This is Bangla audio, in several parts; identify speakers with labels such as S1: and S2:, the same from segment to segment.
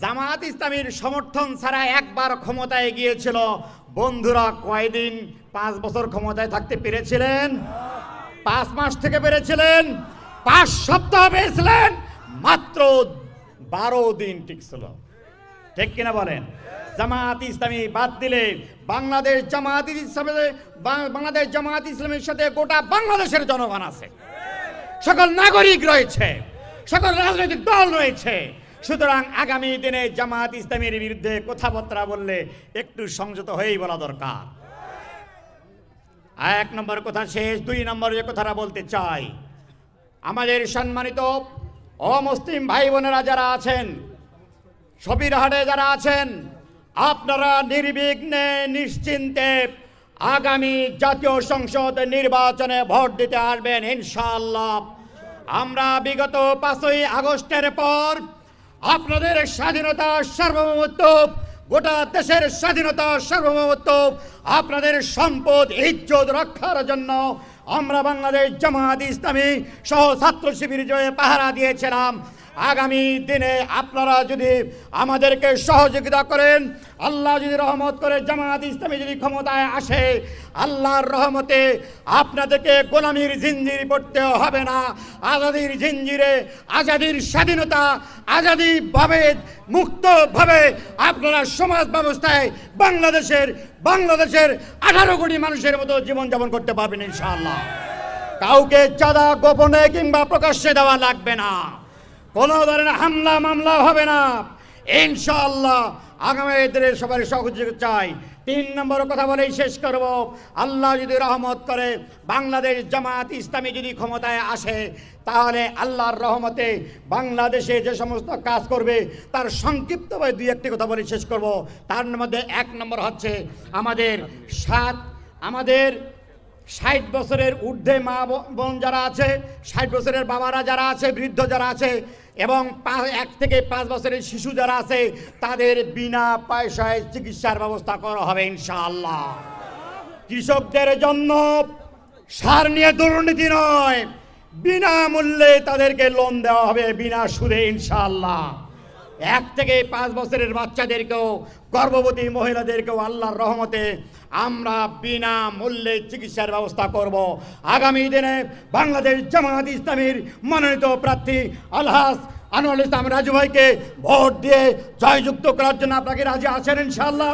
S1: জামাত ইসলামীর সমর্থন ছাড়া একবার ক্ষমতায় গিয়েছিল। বন্ধুরা, কয়দিন 5 বছর ক্ষমতায় থাকতে পেরেছিলেন? 5 মাস থেকে পেরেছিলেন? 5 সপ্তাহ পেয়েছিলেন? মাত্র 12 দিন টিকছিল। ঠিক কিনা বলেন? জামাত ইসলামী বাদ দিলে বাংলাদেশ জামাত ইসলামের সাথে গোটা বাংলাদেশের জনগণ আছে, সকল নাগরিক রয়েছে, সকল রাজনৈতিক দল রয়েছে। সুতরাং আগামী দিনে জামাত ইসলামের বিরুদ্ধে কথাবার্তা বললে একটু সংযত হয়েই বলা দরকার। 1 নম্বর কথা শেষ। 2 নম্বর যে কথাটা বলতে চাই, আমাদের সম্মানিত অমুসলিম ভাই বোনেরা যারা আছেন, সবিরহাটে যারা আছেন, আপনারা নির্বিঘ্নে নিশ্চিন্তে আগামী জাতীয় সংসদ নির্বাচনে ভোট দিতে আসবেন ইনশাআল্লাহ। আমরা বিগত 5ই আগস্টের পর আপনাদের স্বাধীনতা, সার্বভৌমত্ব, গোটা দেশের স্বাধীনতা, সার্বভৌমত্ব, আপনাদের সম্পদ ইজ্জত রক্ষার জন্য আমরা বাংলাদেশ জামাত ইসলামী সহ ছাত্র শিবির জয়ে পাহারা দিয়েছিলাম। আগামী দিনে আপনারা যদি আমাদেরকে সহযোগিতা করেন, আল্লাহ যদি রহমত করে জামাত ইসলামী যদি ক্ষমতায় আসে, আল্লাহর রহমতে আপনাদেরকে গোলামির জিঞ্জির পড়তে হবে না। আজাদির জিঞ্জিরে, আজাদির স্বাধীনতা, আজাদিভাবে মুক্তভাবে আপনারা সমাজ ব্যবস্থায় বাংলাদেশের 18 কোটি মানুষের মতো জীবনযাপন করতে পারবেন ইনশাআল্লাহ। কাউকে চাঁদা গোপনে কিংবা প্রকাশ্যে দেওয়া লাগবে না, কোনো ধরনের হামলা মামলা হবে না ইনশাআল্লাহ। আগামী দিনে সবার সহযোগিতা চাই। 3 নম্বর কথা বলেই শেষ করব। আল্লাহ যদি রহমত করে বাংলাদেশ জামাত ইসলামী যদি ক্ষমতায় আসে, তাহলে আল্লাহর রহমতে বাংলাদেশে যে সমস্ত কাজ করবে তার সংক্ষিপ্তভাবে 2-1টি কথা বলে শেষ করব। তার মধ্যে 1 নম্বর হচ্ছে আমাদের 60 বছরের ঊর্ধ্বে মা বোন যারা আছে, 60 বছরের বাবারা যারা আছে, বৃদ্ধ যারা আছে, এবং 1 থেকে 5 বছরের শিশু যারা আছে, তাদের বিনা পয়সায় চিকিৎসার ব্যবস্থা করা হবে ইনশাআল্লাহ। কৃষকদের জন্য সার নিয়ে দুর্নীতি নয়, বিনামূল্যে তাদেরকে লোন দেওয়া হবে, বিনা সুদে ইনশাআল্লাহ। 1 থেকে 5 বছরের বাচ্চাদেরকেও, গর্ভবতী মহিলাদেরকেও আল্লাহর রহমতে আমরা বিনামূল্যে চিকিৎসার ব্যবস্থা করব। আগামী দিনে বাংলাদেশ জামাত ইসলামীর মনোনীত প্রার্থী আলহাজ আনোয়ারুল ইসলাম রাজু ভাইকে ভোট দিয়ে জয়যুক্ত করার জন্য আপনাকে রাজি আছেন ইনশাআল্লাহ?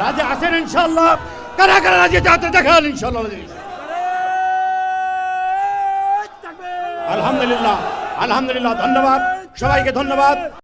S1: রাজি আছেন ইনশাআল্লাহ? কারা কারা রাজি যাতে দেখান ইনশাআল্লাহ। আলহামদুলিল্লাহ, আলহামদুলিল্লাহ। ধন্যবাদ সবাইকে, ধন্যবাদ।